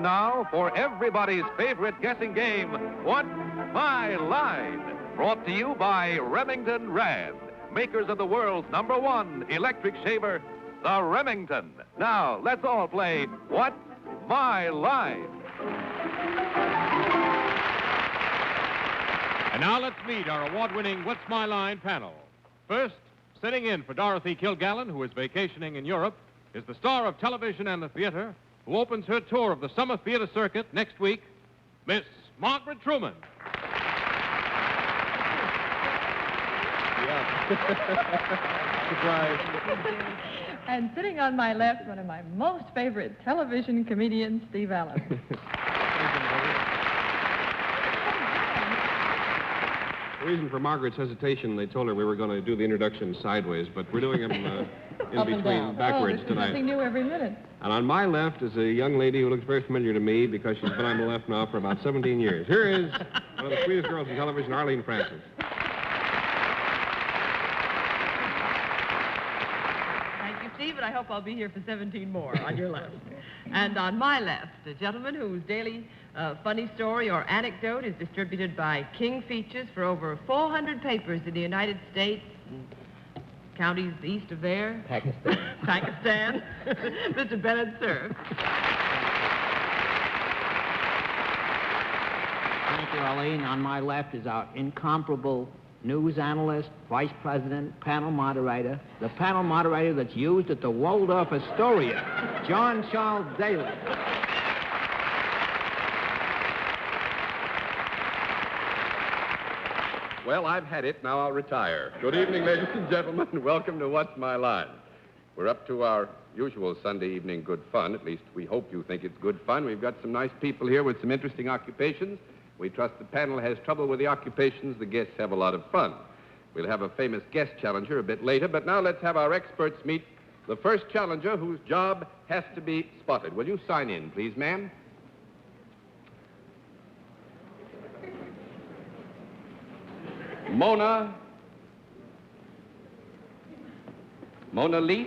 time now for everybody's favorite guessing game, What's My Line? Brought to you by Remington Rand, makers of the world's #1 electric shaver, the Remington. Now, let's all play What's My Line? And now let's meet our award-winning What's My Line panel. First, sitting in for Dorothy Kilgallen, who is vacationing in Europe, is the star of television and the theater, who opens her tour of the summer theater circuit next week, Miss Margaret Truman. Surprise. And sitting on my left, one of my most favorite television comedians, Steve Allen. The reason for Margaret's hesitation, they told her we were going to do the introduction sideways, but we're doing them in between, backwards tonight. Something new every minute. And on my left is a young lady who looks very familiar to me because she's been on my left now for about 17 years. Here is one of the sweetest girls in television, Arlene Francis. Thank you, Steve, and I hope I'll be here for 17 more on your left. And on my left, a gentleman whose daily funny story or anecdote is distributed by King Features for over 400 papers in the United States and counties east of there. Pakistan. Mr. Bennett, Cerf. Thank you, Arlene. On my left is our incomparable news analyst, vice president, panel moderator, the panel moderator that's used at the Waldorf Astoria, John Charles Daly. Well, I've had it. Now I'll retire. Good evening, ladies and gentlemen. Welcome to What's My Line? We're up to our usual Sunday evening good fun. At least we hope you think it's good fun. We've got some nice people here with some interesting occupations. We trust the panel has trouble with the occupations. The guests have a lot of fun. We'll have a famous guest challenger a bit later, but now let's have our experts meet the first challenger whose job has to be spotted. Will you sign in, please, ma'am? Mona Leith.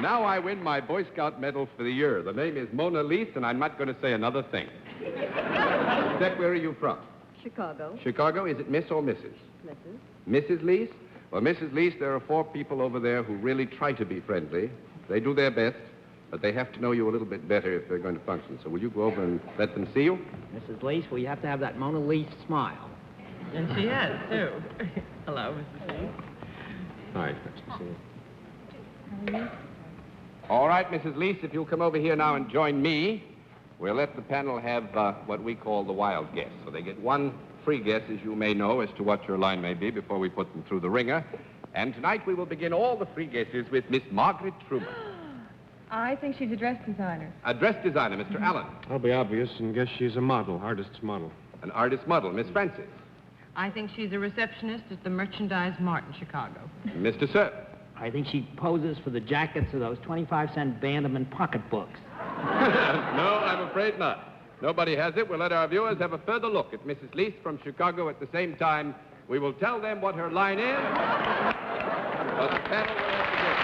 Now I win my Boy Scout medal for the year. The name is Mona Leith, and I'm not going to say another thing. Except, where are you from? Chicago. Chicago? Is it Miss or Mrs.? Mrs. Mrs. Leith? Well, Mrs. Leith, there are 4 people over there who really try to be friendly. They do their best, but they have to know you a little bit better if they're going to function. So will you go over and let them see you? Mrs. Leith, well, you have to have that Mona Leith smile. And she has, too. Hello, Mrs. Leith. Hi, nice to see you. All right, Mrs. Leith, if you'll come over here now and join me, we'll let the panel have what we call the wild guess. So they get 1 free guess, as you may know, as to what your line may be before we put them through the ringer. And tonight we will begin all the free guesses with Miss Margaret Truman. I think she's a dress designer. A dress designer, Mr. Allen. I'll be obvious and guess she's a model, artist's model. An artist model, Miss Francis. I think she's a receptionist at the Merchandise Mart in Chicago. Mr. Cerf. I think she poses for the jackets of those 25-cent Banderman pocketbooks. No, I'm afraid not. Nobody has it. We'll let our viewers have a further look at Mrs. Leith from Chicago. At the same time, we will tell them what her line is. But the panel will have to guess.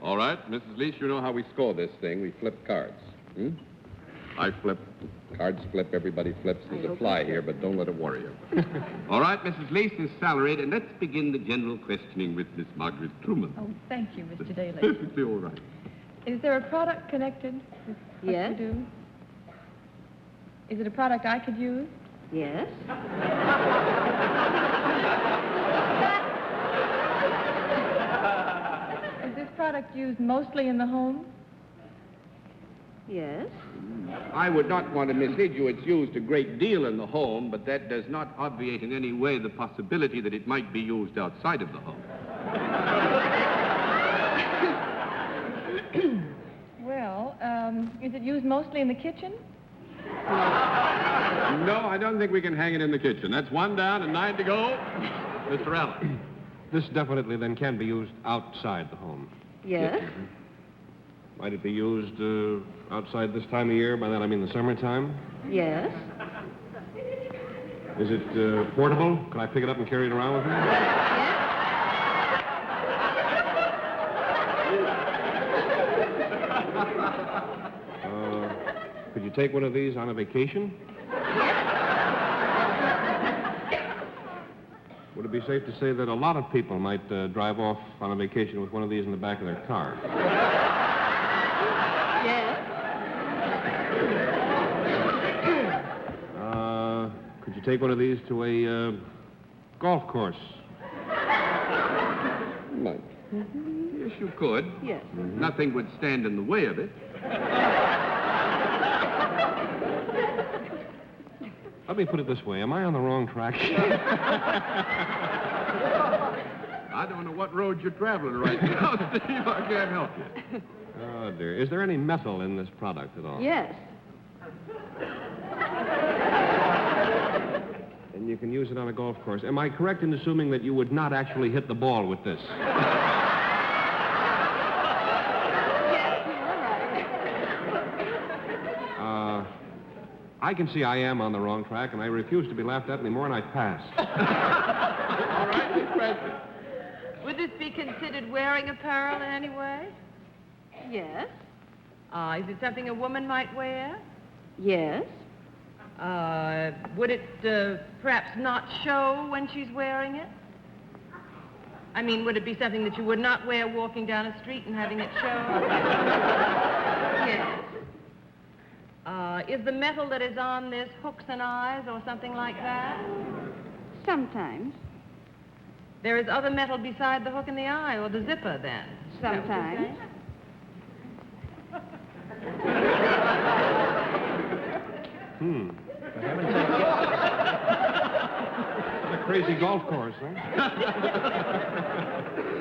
All right, Mrs. Leith, you know how we score this thing. We flip cards. I flip, cards flip, everybody flips. There's a fly here, but don't let it worry you. All right, Mrs. Leith is salaried, and let's begin the general questioning with Miss Margaret Truman. Oh, thank you, Mr. Daly. Perfectly all right. Is there a product connected with what Yes. you do? Is it a product I could use? Yes. Is this product used mostly in the home? Yes. I would not want to mislead you. It's used a great deal in the home, but that does not obviate in any way the possibility that it might be used outside of the home. Well, is it used mostly in the kitchen? No, I don't think we can hang it in the kitchen. That's 1 down and 9 to go. Mr. Allen. This definitely then can be used outside the home. Yes. Might it be used outside this time of year? By that I mean the summertime? Yes. Is it portable? Can I pick it up and carry it around with me? Could you take one of these on a vacation? Would it be safe to say that a lot of people might drive off on a vacation with one of these in the back of their car? Yes. Could you take one of these to a golf course? Mike. Yes, you could. Yes. Nothing would stand in the way of it. Let me put it this way. Am I on the wrong track? I don't know what road you're traveling right now, Steve. I can't help you. Oh, dear. Is there any metal in this product at all? Yes. And you can use it on a golf course. Am I correct in assuming that you would not actually hit the ball with this? Yes, you're right. I can see I am on the wrong track, and I refuse to be laughed at anymore, and I pass. All right, next question. Would this be considered wearing apparel in any way? Yes. Is it something a woman might wear? Yes. Would it perhaps not show when she's wearing it? I mean, would it be something that you would not wear walking down a street and having it show? Yes. Is the metal that is on this hooks and eyes or something like that? Sometimes. There is other metal beside the hook and the eye, or the zipper, then? Is that what you're Sometimes. saying? For heaven's sake. What a crazy golf course, huh?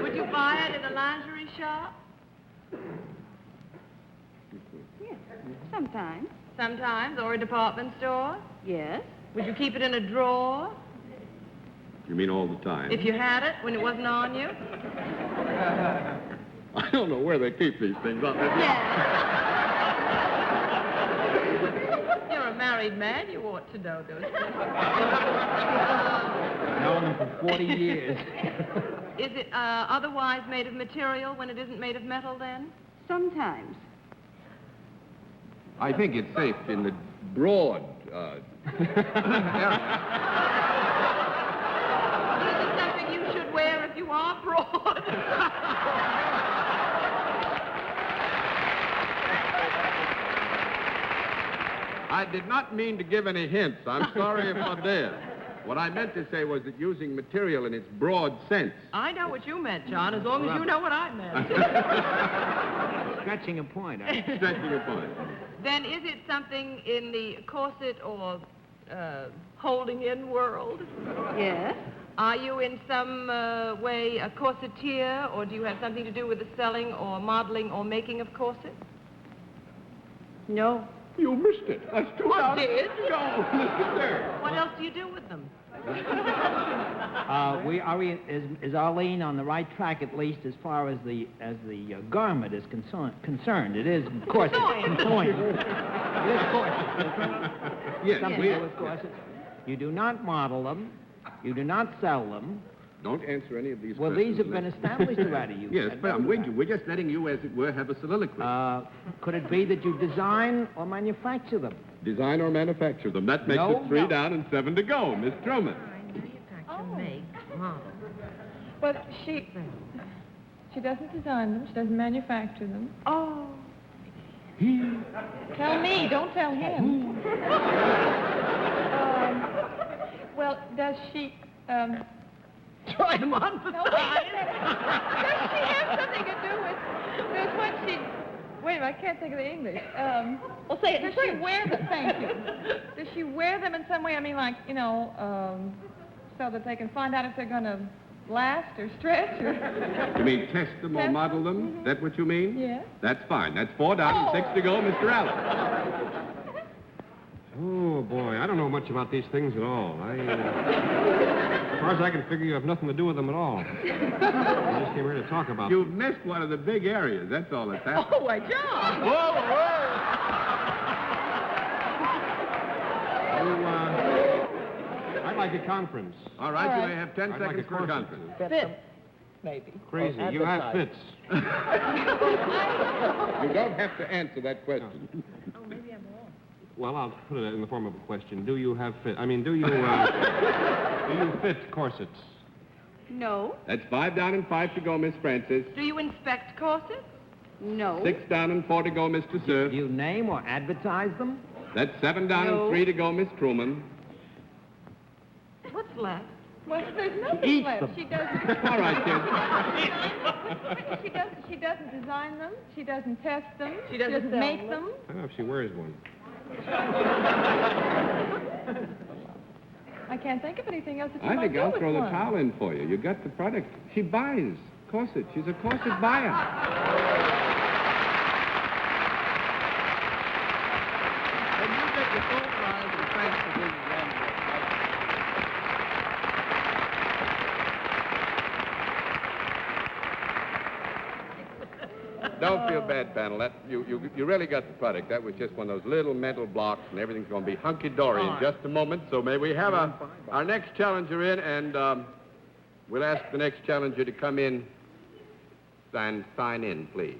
Would you buy it in a lingerie shop? Yes. Sometimes. Sometimes, or a department store? Yes. Would you keep it in a drawer You mean all the time? if you had it when it wasn't on you? I don't know where they keep these things. Yes. You're a married man. You ought to know those things. I've known them for 40 years. Is it otherwise made of material when it isn't made of metal, then? Sometimes. I think it's safe in the broad area. Is it something you should wear if you are broad? I did not mean to give any hints. I'm sorry if I did. What I meant to say was that using material in its broad sense. I know what you meant, John, as long as you know what I meant. Stretching a point. Stretching a point. Then is it something in the corset or holding in world? Yes. Are you in some way a corseteer, or do you have something to do with the selling or modeling or making of corsets? No. You missed it. That's too I out. did. No, listen there. What else do you do with them? Is Arlene on the right track, at least as far as the garment is concerned? It is, of course, it's conjoined. It is corset. Yes, Something we... to do with corsets. You do not model them. You do not sell them. Don't answer any of these Well, questions. these have been established already. You Yes, said. but I'm with you. We're just letting you, as it were, have a soliloquy. Could it be that you design or manufacture them? Design or manufacture them. That makes No, it 3 no. down and 7 to go, Miss Truman. Manufacture, make, model. But she doesn't design them. She doesn't manufacture them. Oh. Tell me, don't tell him. Well, does she? Try them on for No, size. does she have something to do with? There's what she. Wait a minute, I can't think of the English. Well, say it in Does she French. wear them? Thank you. Does she wear them in some way? I mean, like so that they can find out if they're going to last or stretch or. You mean test them or Test model them? them. That what you mean? Yes. That's fine. That's 4 down and 6 to go, Mr. Allen. Oh, boy, I don't know much about these things at all. As far as I can figure, you have nothing to do with them at all. You just came here to talk about them. You've missed one of the big areas. That's all that's happened. Oh, why, John. I like a conference. All right, All you right. may have 10 I'd like seconds a for a corset. conference. Fits, maybe. Crazy. Or You have advertise. fits. You don't have to answer that question. Oh, maybe I'm wrong. Well, I'll put it in the form of a question. Do you have fit? I mean, do you fit corsets? No. That's 5 down and 5 to go, Miss Francis. Do you inspect corsets? No. 6 down and 4 to go, Mr. Cerf. Do you name or advertise them? That's 7 down No. and 3 to go, Miss Truman. What's left? Well, there's nothing eats left. them. She doesn't. All right, kids. She doesn't design them. She doesn't test them. She doesn't sell make them. them. I don't know if she wears one. I can't think of anything else that you I might think do I'll with throw the one. towel in for you. You got the product. She buys corsets. She's a corset buyer. When you get your phone lines and thanks for being Don't feel bad, panel. You really got the product. That was just one of those little mental blocks, and everything's going to be hunky-dory in just a moment. So may we have our next challenger in, and we'll ask the next challenger to come in and sign in, please.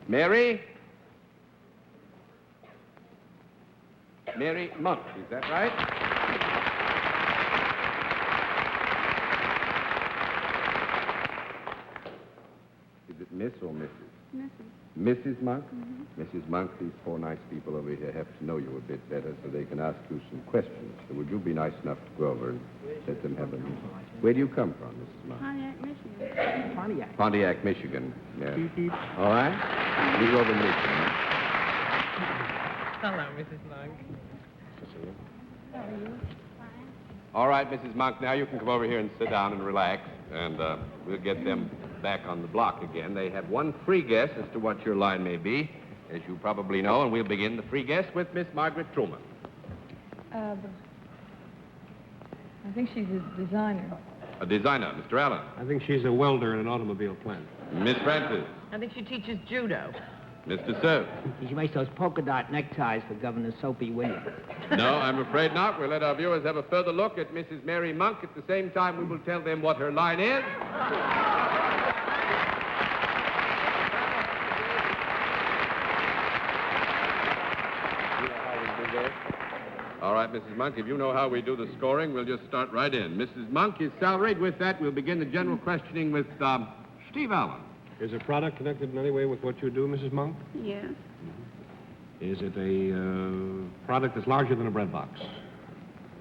Mary? Mary Monk, is that right? Is it Miss or Mrs.? Mrs. Monk? Mrs. Monk, these 4 nice people over here have to know you a bit better so they can ask you some questions. So would you be nice enough to go over and let them have a meeting? Where do you come from, Mrs. Monk? Pontiac, Michigan. Pontiac. Pontiac, Michigan. Yeah. All right? You go over and meet them. Hello, Mrs. Monk. All right, Mrs. Monk, now you can come over here and sit down and relax, and we'll get them back on the block again. They have one free guess as to what your line may be, as you probably know, and we'll begin the free guess with Miss Margaret Truman. I think she's a designer. A designer, Mr. Allen. I think she's a welder in an automobile plant. Miss Francis. I think she teaches judo. Mr. Cerf. She makes those polka dot neckties for Governor Soapy Williams. No, I'm afraid not. We'll let our viewers have a further look at Mrs. Mary Monk. At the same time, we will tell them what her line is. All right, Mrs. Monk, if you know how we do the scoring, we'll just start right in. Mrs. Monk is salaried. With that, we'll begin the general questioning with Steve Allen. Is a product connected in any way with what you do, Mrs. Monk? Yes. Is it a product that's larger than a bread box?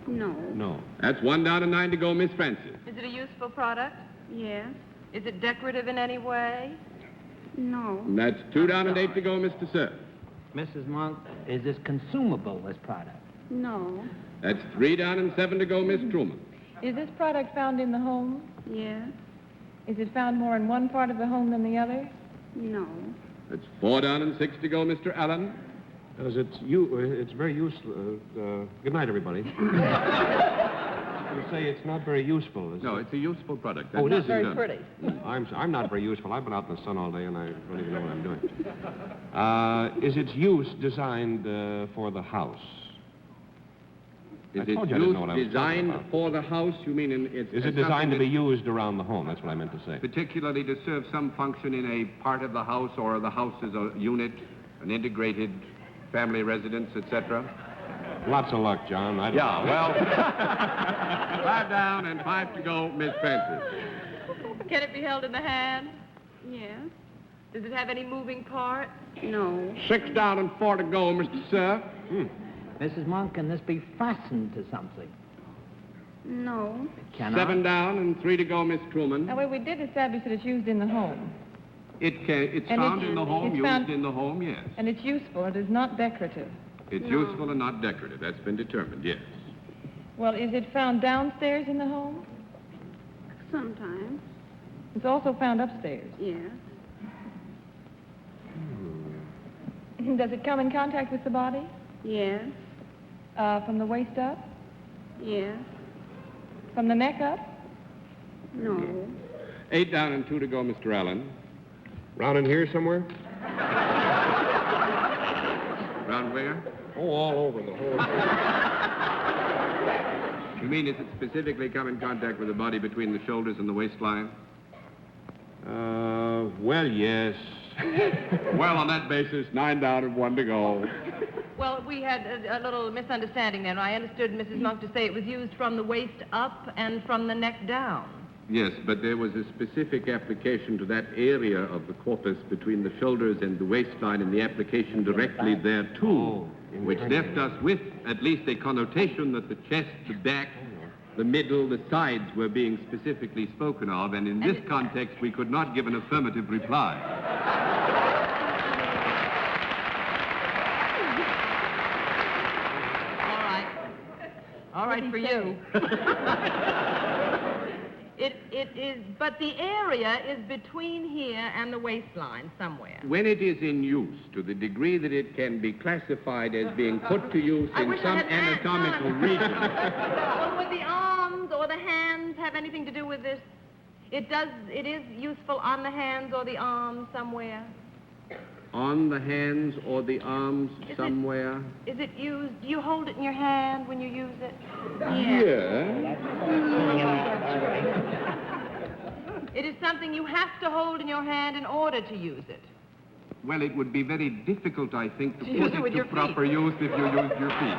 No. No. That's 1 down and 9 to go, Miss Francis. Is it a useful product? Yes. Is it decorative in any way? No. And that's 2 down and 8 to go, Mr. Cerf. Mrs. Monk, is this consumable, this product? No. That's 3 down and 7 to go, Miss Truman. Is this product found in the home? Yes. Is it found more in one part of the home than the other? No. That's 4 down and 6 to go, Mr. Allen. It's very useful. Good night, everybody. You say it's not very useful. No, it's a useful product. Oh, it is. Very done. pretty. I'm not very useful. I've been out in the sun all day, and I don't even know what I'm doing. Is its use designed for the house? Is I it told you I didn't know what I was talking designed about. for the house? You mean Is it designed to be used around the home? That's what I meant to say. particularly to serve some function in a part of the house, or the house as a unit, an integrated family residence, etc.? Lots of luck, John. I don't know. Well, 5 down and 5 to go, Miss Francis. Can it be held in the hand? Yes. Does it have any moving parts? No. 6 down and 4 to go, Mr. Cerf. Mrs. Monk, can this be fastened to something? No. It cannot. 7 down and 3 to go, Miss Truman. Now, we did establish that it's used in the home. It's And found it's- in the home, it's used found- in the home, yes. And it's useful. It is not decorative. It's No. useful and not decorative. That's been determined, yes. Well, is it found downstairs in the home? Sometimes. It's also found upstairs. Yes. Does it come in contact with the body? Yes. From the waist up? Yes. From the neck up? No. 8 down and 2 to go, Mr. Allen. Round in here somewhere? Around where? Oh, all over the whole. You mean, is it specifically come in contact with the body between the shoulders and the waistline? Well, yes. Well, on that basis, 9 down and 1 to go. Well, we had a little misunderstanding then. I understood Mrs. Monk to say it was used from the waist up and from the neck down. Yes, but there was a specific application to that area of the corpus between the shoulders and the waistline, and the application directly there, too, which left us with at least a connotation that the chest, the back, the middle, the sides were being specifically spoken of, and in this context, we could not give an affirmative reply. All right for you. It is, but the area is between here and the waistline somewhere. When it is in use, to the degree that it can be classified as being put to use in some anatomical region. Well, would the arms or the hands have anything to do with this? It is useful on the hands or the arms somewhere. On the hands or the arms somewhere? Is it used? Do you hold it in your hand when you use it? Yeah. It is something you have to hold in your hand in order to use it. Well, it would be very difficult, I think, to use put it with it your to proper use if you used your feet.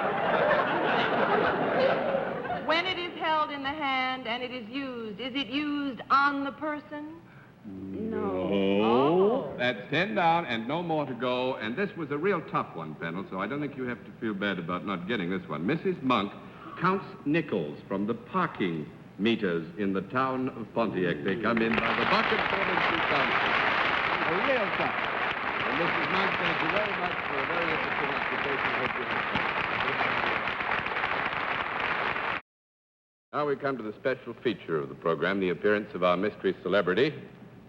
When it is held in the hand and it is it used on the person? No. Oh. That's 10 down and no more to go. And this was a real tough one, Pennell, so I don't think you have to feel bad about not getting this one. Mrs. Monk counts nickels from the parking meters in the town of Pontiac. They come in by the bucket full and she counts them. A real tough. And Mrs. Monk, thank you very much for a very interesting occupation. Hope you have fun. Now we come to the special feature of the program, the appearance of our mystery celebrity.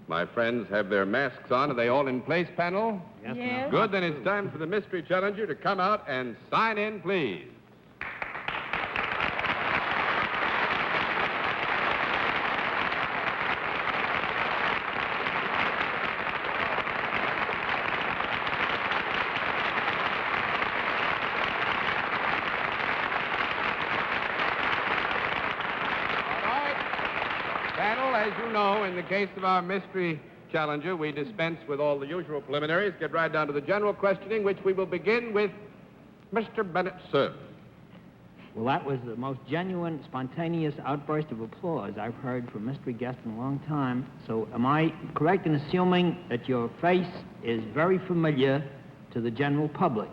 My friends have their masks on. Are they all in place, panel? Yes. Good, then it's time for the mystery challenger to come out and sign in, please. As you know, in the case of our mystery challenger, we dispense with all the usual preliminaries, get right down to the general questioning, which we will begin with Mr. Bennett, Cerf. Well, that was the most genuine, spontaneous outburst of applause I've heard from mystery guests in a long time. So am I correct in assuming that your face is very familiar to the general public?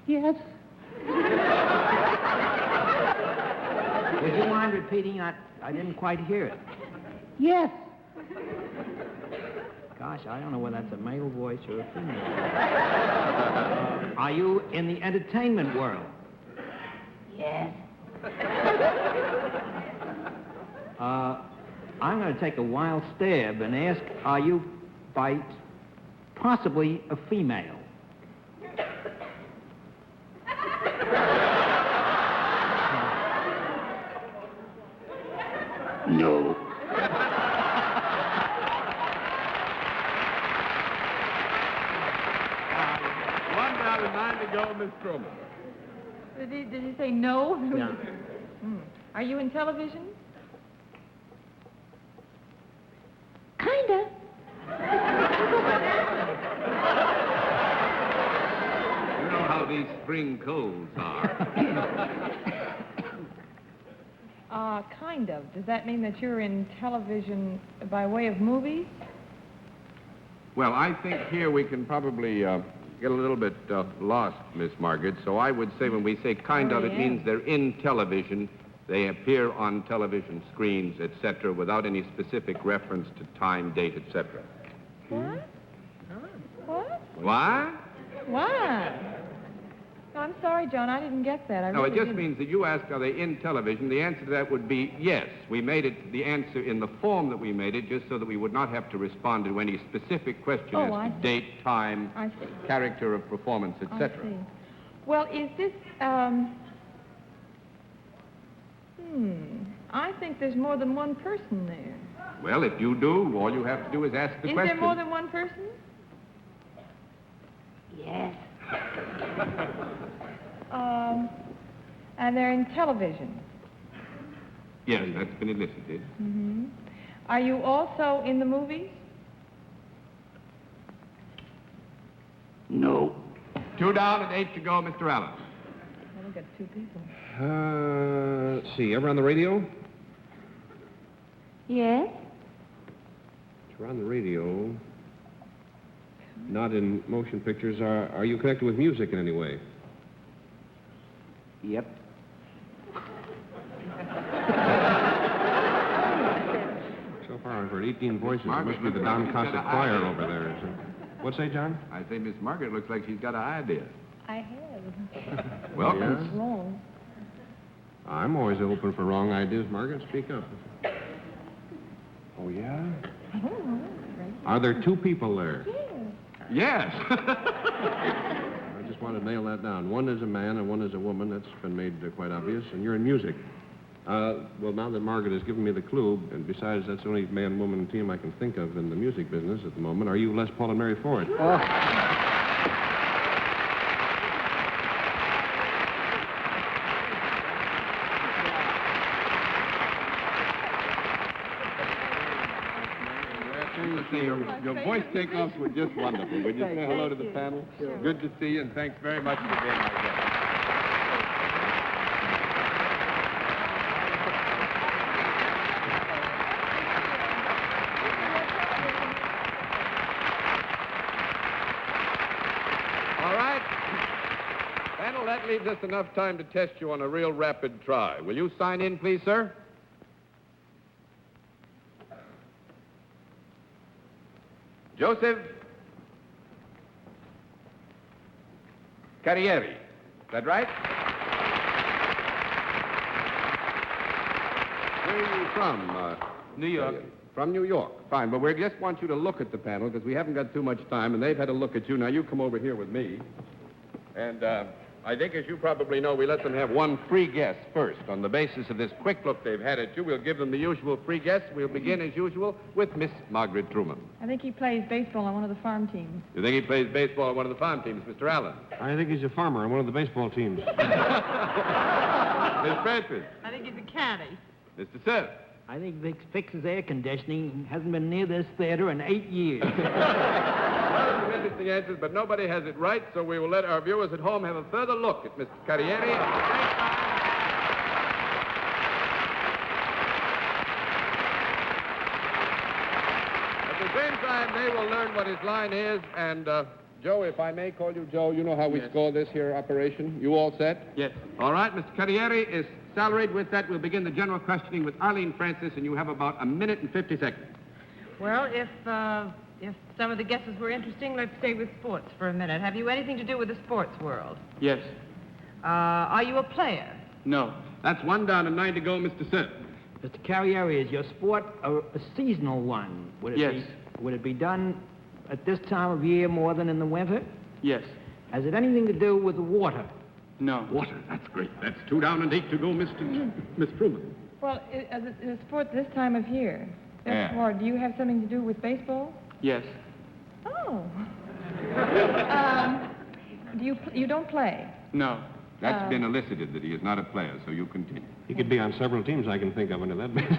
Yes. Would you mind repeating that? I didn't quite hear it. Yes. Gosh, I don't know whether that's a male voice or a female. Are you in the entertainment world? Yes. I'm going to take a wild stab and ask, are you by possibly a female? No. One down and 9 to go, Miss Truman. Did he say no? Yeah. Are you in television? Kinda. You know how these spring colds are. Kind of. Does that mean that you're in television by way of movies? Well, I think here we can probably get a little bit lost, Miss Margaret. So I would say when we say kind of, it means they're in television. They appear on television screens, etc., without any specific reference to time, date, etc. What? What? What? What? No, I'm sorry, John. I didn't get that. No, it just means that you asked, are they in television? The answer to that would be yes. We made it, the answer in the form that we made it, just so that we would not have to respond to any specific question as to date, time, character of performance, etc. I see. Well, is this, I think there's more than one person there. Well, if you do, all you have to do is ask the question. Is there more than one person? Yes. And they're in television. Yes, that's been elicited. Mm-hmm. Are you also in the movies? No. 2 down and 8 to go, Mr. Allen. Well, we've got 2 people. Let's see. Ever on the radio? Yes. You're on the radio. Not in motion pictures. Are you connected with music in any way? Yep. So far, I've heard 18 voices. It Margaret, must be the looks like Don she's got Cossack an choir idea. over there. What's that, John? I say Miss Margaret looks like she's got an idea. I have. Welcome. Yeah? Wrong. I'm always open for wrong ideas, Margaret. Speak up. Oh, yeah? Are there 2 people there? Yes. I just want to nail that down. One is a man and one is a woman. That's been made quite obvious. And you're in music. Well, now that Margaret has given me the clue, and besides, that's the only man-woman team I can think of in the music business at the moment, are you Les Paul and Mary Ford? Your voice takeoffs were just wonderful. Would you say hello to the panel? Sure. Good to see you, and thanks very much for being my guest. All right. Panel, that leaves us enough time to test you on a real rapid try. Will you sign in, please, sir? Joseph Carrieri. Is that right? Where are you from? New York. From New York. Fine, but we just want you to look at the panel because we haven't got too much time, and they've had a look at you. Now, you come over here with me. And I think, as you probably know, we let them have one free guess first. On the basis of this quick look they've had at you, we'll give them the usual free guess. We'll begin, as usual, with Miss Margaret Truman. I think he plays baseball on one of the farm teams. You think he plays baseball on one of the farm teams, Mr. Allen? I think he's a farmer on one of the baseball teams. Miss Francis? I think he's a caddy. Mr. Cerf? I think Vic fixes air conditioning. Hasn't been near this theater in 8 years. Well, some interesting answers, but nobody has it right, so we will let our viewers at home have a further look at Mr. Carrieri. At the same time, they will learn what his line is, and, Joe, if I may call you Joe, you know how we score this here operation? You all set? Yes. All right, Mr. Carrieri is salaried. With that, we'll begin the general questioning with Arlene Francis, and you have about a minute and 50 seconds. Well, if some of the guesses were interesting, let's stay with sports for a minute. Have you anything to do with the sports world? Yes. Are you a player? No. That's 1 down and 9 to go, Mr. Cerf. Mr. Carrieri, is your sport a seasonal one? Would it be done at this time of year more than in the winter? Yes. Has it anything to do with the water? No. Water, that's great. That's 2 down and 8 to go, Miss Truman. Well, the sport this time of year. Therefore, do you have something to do with baseball? Yes. Oh. You don't play? No. That's been elicited that he is not a player, so you continue. He could be on several teams I can think of under that basis.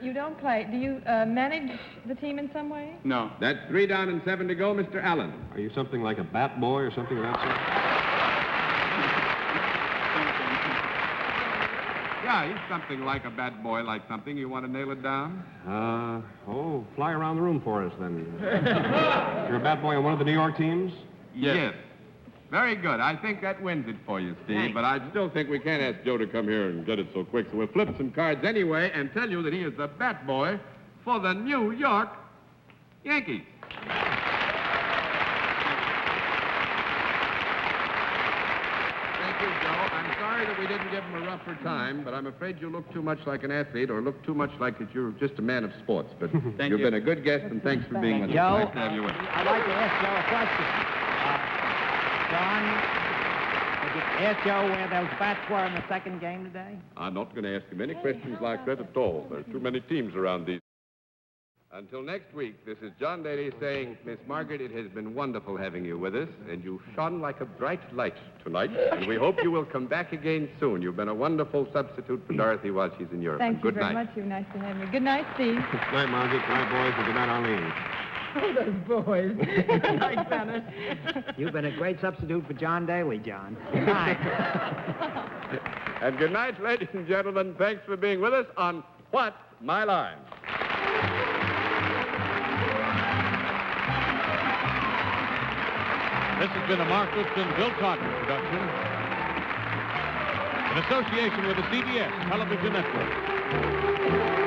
You don't play. Do you manage the team in some way? No. That's 3 down and 7 to go, Mr. Allen. Are you something like a bat boy or something of that sort? Yeah, he's something like a bad boy, like something. You want to nail it down? Fly around the room for us, then. You're a bat boy on one of the New York teams? Yes. Very good. I think that wins it for you, Steve. Thanks. But I still think we can't ask Joe to come here and get it so quick. So we'll flip some cards anyway and tell you that he is the bat boy for the New York Yankees. Thank you, Joe. I'm sorry that we didn't give him a rougher time, but I'm afraid you look too much like an athlete or look too much like that you're just a man of sports. But you've been a good guest, and thanks for being with us. Joe, Nice to have you with us. I'd like to ask Joe a question. John, could you ask Joe where those bats were in the second game today? I'm not going to ask him any questions like that at all. There are too many teams around these. Until next week, this is John Daly saying, Miss Margaret, it has been wonderful having you with us, and you shone like a bright light tonight, and we hope you will come back again soon. You've been a wonderful substitute for Dorothy while she's in Europe. Thank And you good very night. much. You nice to have me. Good night, Steve. Good night, Margaret. Good night, boys, and good night, Arlene. Oh, those boys. Good night, Bennett. You've been a great substitute for John Daly, John. Good night. And good night, ladies and gentlemen. Thanks for being with us on What's My Line? This has been a Mark Goodson, Bill Carter production in association with the CBS Television Network.